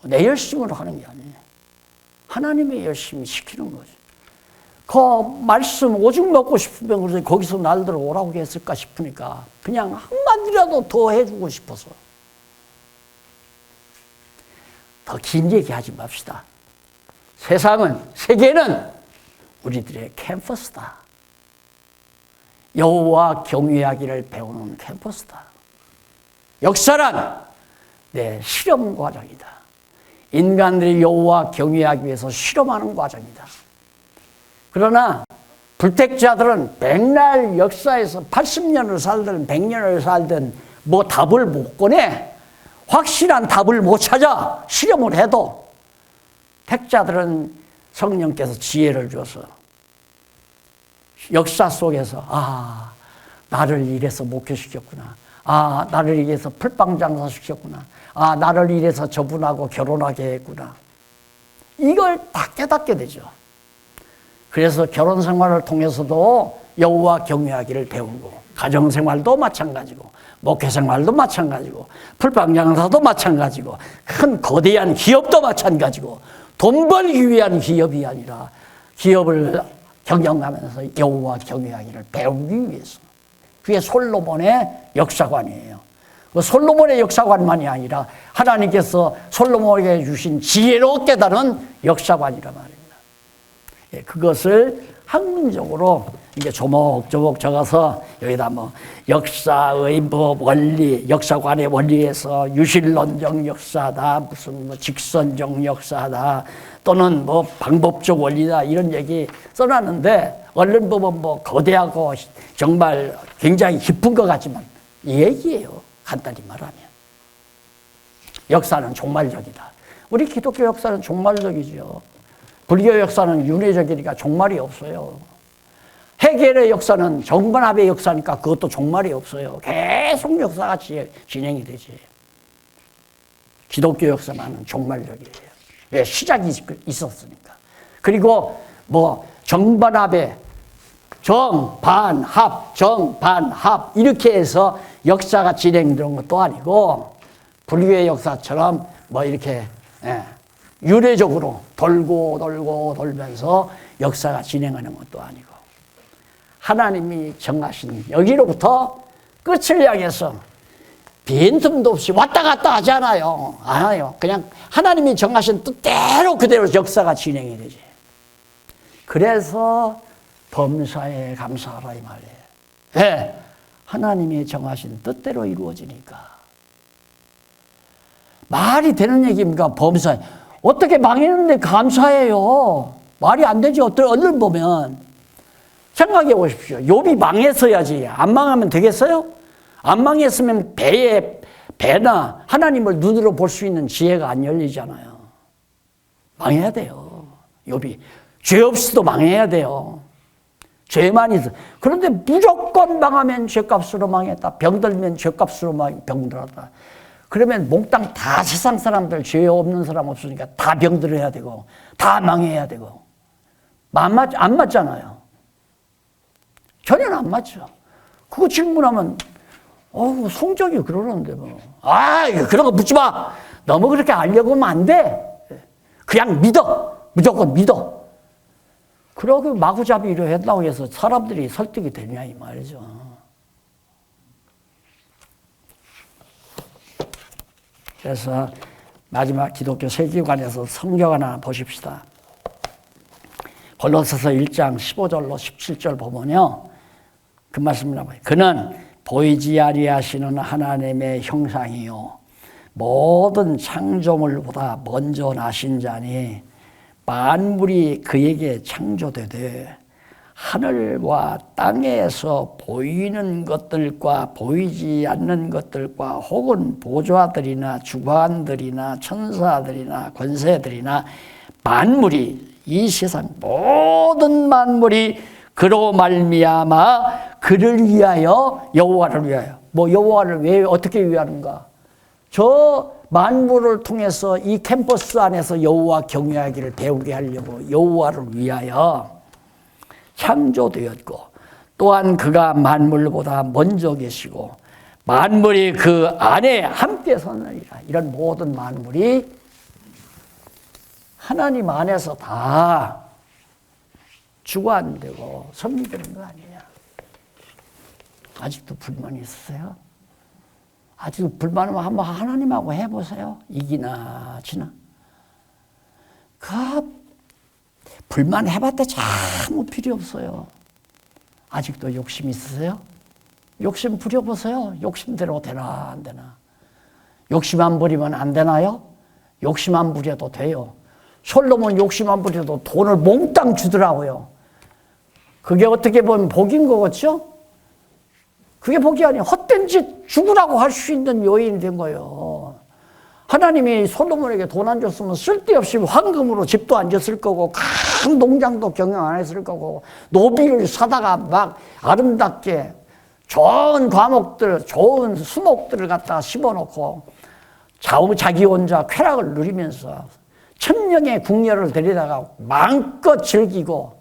내 열심으로 하는 게 아니에요. 하나님이 열심히 시키는 거죠. 그 말씀 오죽 먹고 싶으면 그래서 거기서 날들어 오라고 했을까 싶으니까 그냥 한마디라도 더 해주고 싶어서. 더 긴 얘기 하지 맙시다. 세계는 우리들의 캠퍼스다. 여호와 경외하기를 배우는 캠퍼스다. 역사란 내 실험 과정이다. 인간들이 여호와 경외하기 위해서 실험하는 과정이다. 그러나 불택자들은 백날 역사에서 80년을 살든 100년을 살든 뭐 답을 못 꺼내. 확실한 답을 못 찾아. 실험을 해도 택자들은 성령께서 지혜를 줘서 역사 속에서 나를 이래서 목회시켰구나. 나를 이래서 풀빵장사 시켰구나. 나를 이래서 저분하고 결혼하게 했구나. 이걸 다 깨닫게 되죠. 그래서 결혼 생활을 통해서도 여호와 경외하기를 배우고 가정 생활도 마찬가지고 목회 생활도 마찬가지고 풀빵장사도 마찬가지고 큰 거대한 기업도 마찬가지고 돈 벌기 위한 기업이 아니라 기업을 경영하면서 여호와 경외하기를 배우기 위해서. 그게 솔로몬의 역사관이에요. 그 솔로몬의 역사관만이 아니라 하나님께서 솔로몬에게 주신 지혜로 깨달은 역사관이란 말입니다. 그것을 학문적으로 이게 조목조목 적어서 여기다 뭐 역사의 뭐 원리, 역사관의 원리에서 유실론적 역사다, 무슨 뭐 직선적 역사다, 또는 뭐 방법적 원리다 이런 얘기 써놨는데 얼른 보면 뭐 거대하고 정말 굉장히 깊은 것 같지만 이 얘기예요. 간단히 말하면. 역사는 종말적이다. 우리 기독교 역사는 종말적이죠. 불교 역사는 윤회적이니까 종말이 없어요. 해결의 역사는 정반합의 역사니까 그것도 종말이 없어요. 계속 역사가 진행이 되지. 기독교 역사만은 종말적이에요. 왜? 시작이 있었으니까. 그리고 뭐 정반합의 정반합 이렇게 해서 역사가 진행되는 것도 아니고 불교의 역사처럼 뭐 이렇게 유례적으로 돌고 돌면서 역사가 진행하는 것도 아니고 하나님이 정하신 여기로부터 끝을 향해서 빈틈도 없이 왔다 갔다 하지 않아요. 안 해요. 그냥 하나님이 정하신 뜻대로 그대로 역사가 진행이 되지. 그래서 범사에 감사하라 이 말이에요. 왜? 하나님이 정하신 뜻대로 이루어지니까. 말이 되는 얘기입니까? 범사에. 어떻게 망했는데 감사해요. 말이 안 되지. 얼른 보면. 생각해 보십시오. 욥이 망했어야지. 안 망하면 되겠어요? 안 망했으면 배나 하나님을 눈으로 볼 수 있는 지혜가 안 열리잖아요. 망해야 돼요. 욥이. 죄 없이도 망해야 돼요. 죄만 있어. 그런데 무조건 망하면 죄값으로 망했다. 병들면 죄값으로 병들었다. 그러면 몽땅 다 세상 사람들 죄 없는 사람 없으니까 다 병들어야 되고 다 망해야 되고 안 맞잖아요. 전혀 안 맞죠. 그거 질문하면 성적이 그러는데 뭐. 그런 거 묻지 마. 너무 그렇게 알려고 하면 안 돼. 그냥 믿어. 무조건 믿어. 그러고 마구잡이로 했다고 해서 사람들이 설득이 되냐 이 말이죠. 그래서 마지막 기독교 세계관에서 성경 하나 보십시다. 골로새서 1장 15절로 17절 보면요. 그 말씀을 나와요. 그는 보이지 아니하시는 하나님의 형상이요 모든 창조물보다 먼저 나신 자니 만물이 그에게 창조되되 하늘과 땅에서 보이는 것들과 보이지 않는 것들과 혹은 보좌들이나 주관들이나 천사들이나 권세들이나 만물이 이 세상 모든 만물이 그로 말미암아 그를 위하여 여호와를 위하여 뭐 여호와를 왜 어떻게 위하는가? 저 만물을 통해서 이 캠퍼스 안에서 여호와 경외하기를 배우게 하려고 여호와를 위하여 창조되었고 또한 그가 만물보다 먼저 계시고 만물이 그 안에 함께 서느니라. 이런 모든 만물이 하나님 안에서 다 주관되고 섭리되는 거 아니냐. 아직도 불만이 있으세요? 아직도 불만하면 한번 하나님하고 해보세요. 이기나 지나. 불만 해봤자 아무 필요 없어요. 아직도 욕심 있으세요? 욕심 부려보세요. 욕심대로 되나 안 되나. 욕심 안 부리면 안 되나요? 욕심 안 부려도 돼요. 솔로몬 욕심 안 부려도 돈을 몽땅 주더라고요. 그게 어떻게 보면 복인 거겠죠? 그게 복이 아니에요. 헛된 짓 죽으라고 할 수 있는 요인이 된 거예요. 하나님이 솔로몬에게 돈 안 줬으면 쓸데없이 황금으로 집도 안 졌을 거고 큰 농장도 경영 안 했을 거고 노비를 사다가 막 아름답게 좋은 과목들, 좋은 수목들을 갖다가 심어놓고 자기 혼자 쾌락을 누리면서 천명의 궁녀를 데리다가 마음껏 즐기고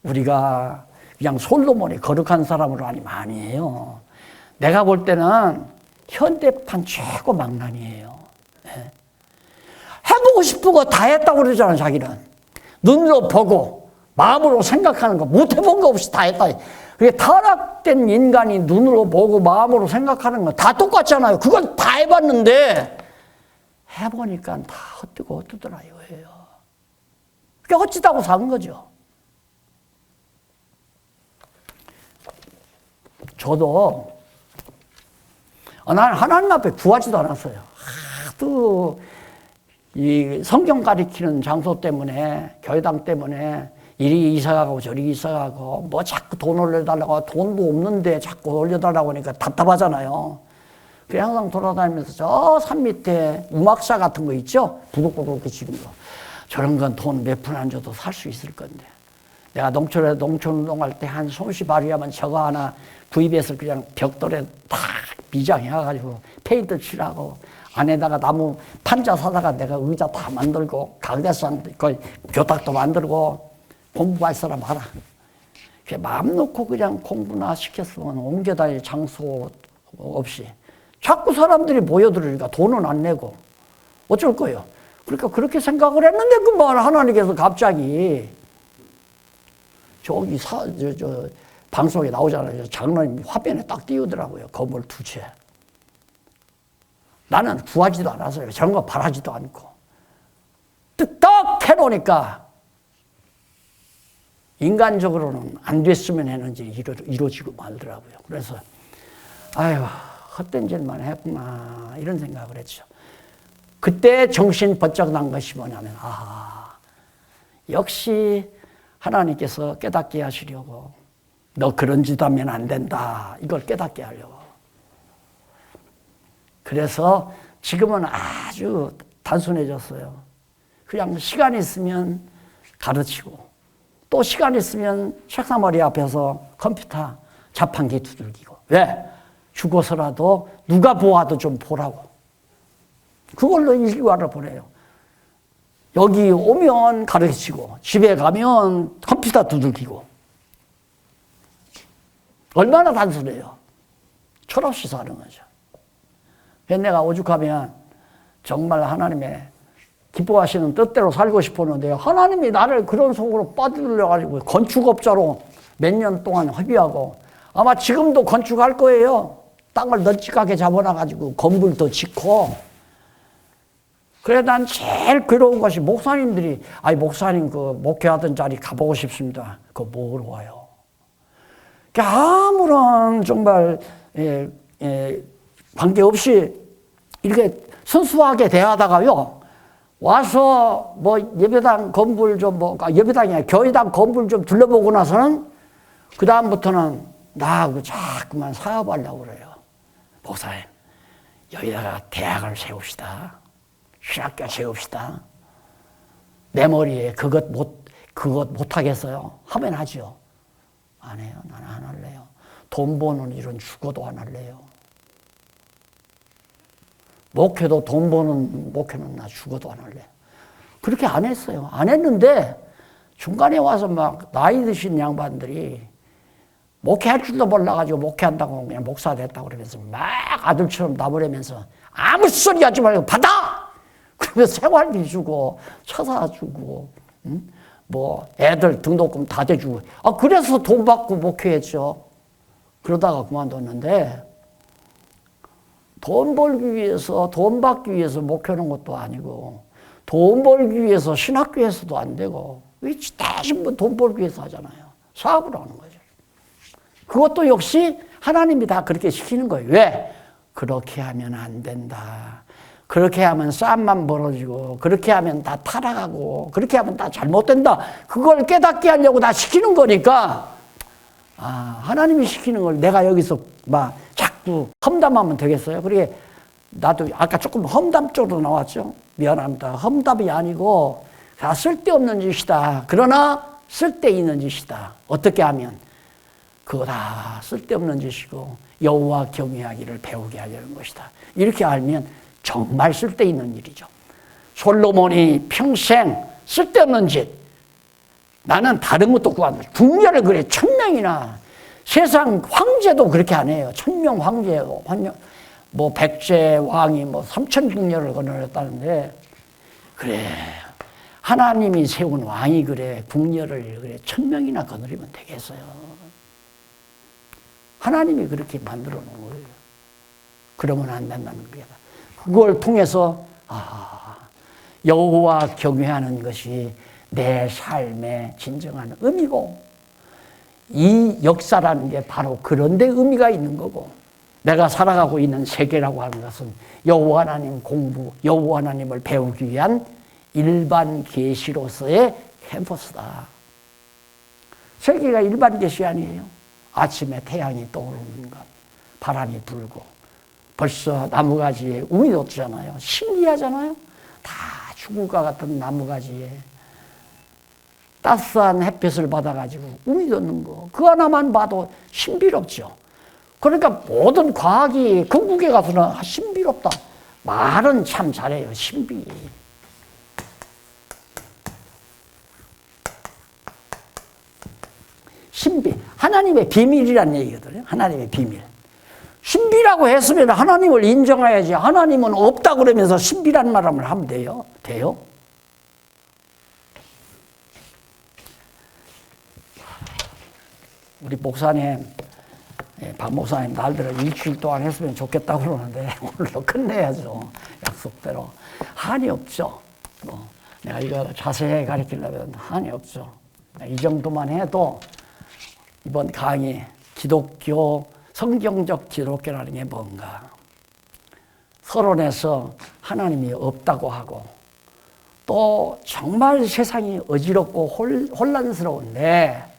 우리가 그냥 솔로몬이 거룩한 사람으로 아니에요. 내가 볼 때는 현대판 최고 망난이에요. 네. 해보고 싶은 거 다 했다고 그러잖아요, 자기는. 눈으로 보고 마음으로 생각하는 거 못 해본 거 없이 다 했다. 그게 타락된 인간이 눈으로 보고 마음으로 생각하는 건 다 똑같잖아요. 그건 다 해봤는데 해보니까 다 헛되고 헛되더라 이거예요. 그게 헛짓하고 산 거죠. 저도 난 하나님 앞에 구하지도 않았어요. 하도 이 성경 가리키는 장소 때문에 교회당 때문에 이리 이사가고 저리 이사가고 뭐 자꾸 돈 올려달라고 돈도 없는데 자꾸 올려달라고 하니까 답답하잖아요. 그래서 항상 돌아다니면서 저 산 밑에 음악사 같은 거 있죠? 부득부득 지는 거. 저런 건 돈 몇 푼 안 줘도 살 수 있을 건데. 내가 농촌운동할 때 한 솜씨 발휘하면 저거 하나 구입해서 그냥 벽돌에 다 미장해가지고 페인트 칠하고 안에다가 나무 판자 사다가 내가 의자 다 만들고 강대상 교탁도 만들고 공부할 사람 하라. 마음 놓고 그냥 공부나 시켰으면 옮겨 다닐 장소 없이 자꾸 사람들이 모여들으니까 돈은 안 내고 어쩔 거예요. 그러니까 그렇게 생각을 했는데 그 말 하나님께서 갑자기 저기 방송에 나오잖아요. 장로님 화면에 딱 띄우더라고요. 건물 2채. 나는 구하지도 않았어요. 저런 거 바라지도 않고. 딱 해놓으니까 인간적으로는 안 됐으면 했는지 이루어지고 말더라고요. 그래서 아유 헛된 짓만 했구나 이런 생각을 했죠. 그때 정신 번쩍 난 것이 뭐냐면 역시 하나님께서 깨닫게 하시려고 너 그런 짓 하면 안 된다 이걸 깨닫게 하려고. 그래서 지금은 아주 단순해졌어요. 그냥 시간 있으면 가르치고 또 시간 있으면 책상머리 앞에서 컴퓨터 자판기 두들기고. 왜? 죽어서라도 누가 보아도 좀 보라고. 그걸로 일과를 보내요. 여기 오면 가르치고 집에 가면 컴퓨터 두들기고. 얼마나 단순해요. 철없이 사는 거죠. 내가 오죽하면 정말 하나님의 기뻐하시는 뜻대로 살고 싶었는데 하나님이 나를 그런 속으로 빠뜨려가지고 건축업자로 몇 년 동안 협의하고 아마 지금도 건축할 거예요. 땅을 널찍하게 잡아놔가지고 건물도 짓고. 그래 난 제일 괴로운 것이 목사님들이 아니 목사님 그 목회하던 자리 가보고 싶습니다. 그거 뭐로 와요? 아무런 정말 관계없이 이렇게 순수하게 대하다가요. 와서 뭐 예배당 건물 좀 예배당이 아니라 교회당 건물 좀 둘러보고 나서는 그 다음부터는 나하고 자꾸만 사업하려고 그래요. 목사님 여기다가 대학을 세웁시다. 신학교 세웁시다. 내 머리에 그것 못하겠어요. 하면 하죠. 안 해요. 나는 안 할래요. 돈 버는 일은 죽어도 안 할래요. 목회도 돈 버는 목회는 나 죽어도 안 할래요. 그렇게 안 했어요. 안 했는데 중간에 와서 막 나이 드신 양반들이 목회할 줄도 몰라가지고 목회한다고 그냥 목사 됐다고 그러면서 막 아들처럼 나부리면서 아무 소리 하지 말고 받아! 그러면서 생활비 주고 처사 주고 뭐 애들 등록금 다 대주고 그래서 돈 받고 목회했죠. 그러다가 그만뒀는데 돈 벌기 위해서 돈 받기 위해서 목회하는 것도 아니고 돈 벌기 위해서 신학교에서도 안 되고 대신 돈 벌기 위해서 하잖아요. 사업을 하는 거죠. 그것도 역시 하나님이 다 그렇게 시키는 거예요. 왜? 그렇게 하면 안 된다. 그렇게 하면 싸움만 벌어지고 그렇게 하면 다 타락하고 그렇게 하면 다 잘못된다. 그걸 깨닫게 하려고 다 시키는 거니까 하나님이 시키는 걸 내가 여기서 막 자꾸 험담하면 되겠어요? 그게 나도 아까 조금 험담 쪽으로 나왔죠? 미안합니다. 험담이 아니고 다 쓸데없는 짓이다. 그러나 쓸데있는 짓이다. 어떻게 하면? 그거 다 쓸데없는 짓이고 여호와 경외하기를 배우게 하려는 것이다. 이렇게 알면 정말 쓸데있는 일이죠. 솔로몬이 평생 쓸데없는 짓. 나는 다른 것도 구한다. 궁녀를 그래 1000명이나. 세상 황제도 그렇게 안 해요. 1000명 황제, 뭐 백제 왕이 뭐 3000궁녀를 거느렸다는데 그래 하나님이 세운 왕이 그래 궁녀를 그래 1000명이나 거느리면 되겠어요. 하나님이 그렇게 만들어 놓은 거예요. 그러면 안 된다는 거예요. 그걸 통해서 여호와 경외하는 것이 내 삶의 진정한 의미고 이 역사라는 게 바로 그런 데 의미가 있는 거고 내가 살아가고 있는 세계라고 하는 것은 여호와 하나님 공부, 여호와 하나님을 배우기 위한 일반 계시로서의 캠퍼스다. 세계가 일반 계시 아니에요. 아침에 태양이 떠오르는 것, 바람이 불고 벌써 나무가지에 움이 돋잖아요. 신기하잖아요. 다 죽을과 같은 나무가지에 따스한 햇빛을 받아가지고 움이 돋는 거. 그거 하나만 봐도 신비롭죠. 그러니까 모든 과학이 궁극에 가서는 신비롭다. 말은 참 잘해요. 신비. 신비. 하나님의 비밀이라는 얘기거든요. 하나님의 비밀. 신비라고 했으면 하나님을 인정해야지. 하나님은 없다 그러면서 신비라는 말을 하면 돼요? 돼요? 우리 목사님, 박 목사님 날들을 일주일 동안 했으면 좋겠다고 그러는데 오늘도 끝내야죠. 약속대로. 한이 없죠. 내가 이거 자세히 가르치려면 한이 없죠. 이 정도만 해도 이번 강의 기독교, 성경적 기독교라는 게 뭔가. 서론에서 하나님이 없다고 하고 또 정말 세상이 어지럽고 혼란스러운데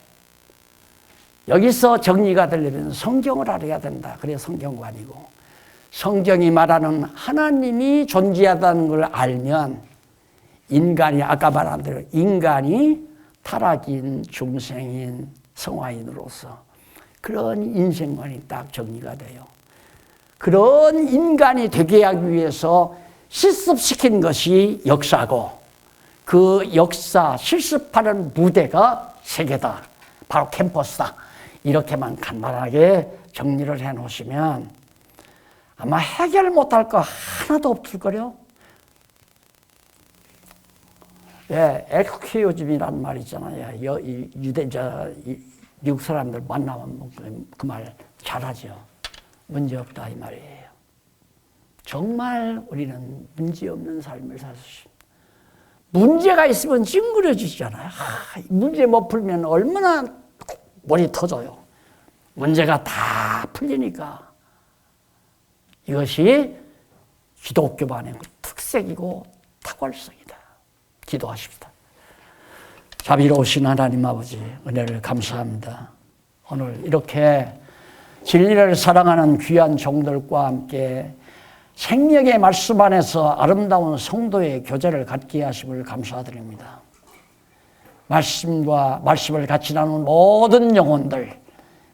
여기서 정리가 되려면 성경을 알아야 된다. 그래야 성경관이고 성경이 말하는 하나님이 존재하다는 걸 알면 인간이 아까 말한 대로 인간이 타락인 중생인 성화인으로서 그런 인생관이 딱 정리가 돼요. 그런 인간이 되게 하기 위해서 실습시킨 것이 역사고 그 역사 실습하는 무대가 세계다. 바로 캠퍼스다. 이렇게만 간단하게 정리를 해놓으시면 아마 해결 못할 거 하나도 없을 거요. 예, 엑스큐즈미라는 말 있잖아요. 미국 사람들 만나면 그 말 잘하죠. 문제 없다 이 말이에요. 정말 우리는 문제 없는 삶을 살 수 있습니다. 문제가 있으면 찡그려지잖아요. 문제 못 풀면 얼마나 머리 터져요. 문제가 다 풀리니까 이것이 기독교만의 특색이고 탁월성이다. 기도하십시다. 자비로우신 하나님 아버지 은혜를 감사합니다. 오늘 이렇게 진리를 사랑하는 귀한 종들과 함께 생명의 말씀 안에서 아름다운 성도의 교제를 갖게 하심을 감사드립니다. 말씀을 같이 나누는 모든 영혼들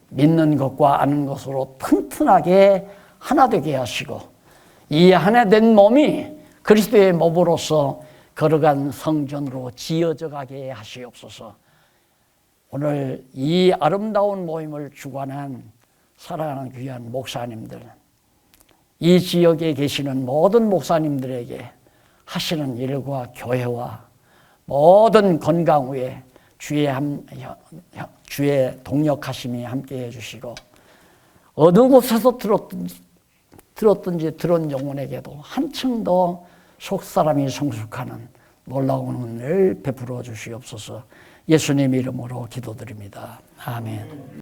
믿는 것과 아는 것으로 튼튼하게 하나 되게 하시고 이 하나 된 몸이 그리스도의 몸으로서 걸어간 성전으로 지어져 가게 하시옵소서. 오늘 이 아름다운 모임을 주관한 사랑하는 귀한 목사님들, 이 지역에 계시는 모든 목사님들에게 하시는 일과 교회와 모든 건강 후에 주의 동력하심이 함께해 주시고 어느 곳에서 들었든지 들은 영혼에게도 한층 더 속사람이 성숙하는 놀라운 은혜를 베풀어 주시옵소서. 예수님 이름으로 기도드립니다. 아멘.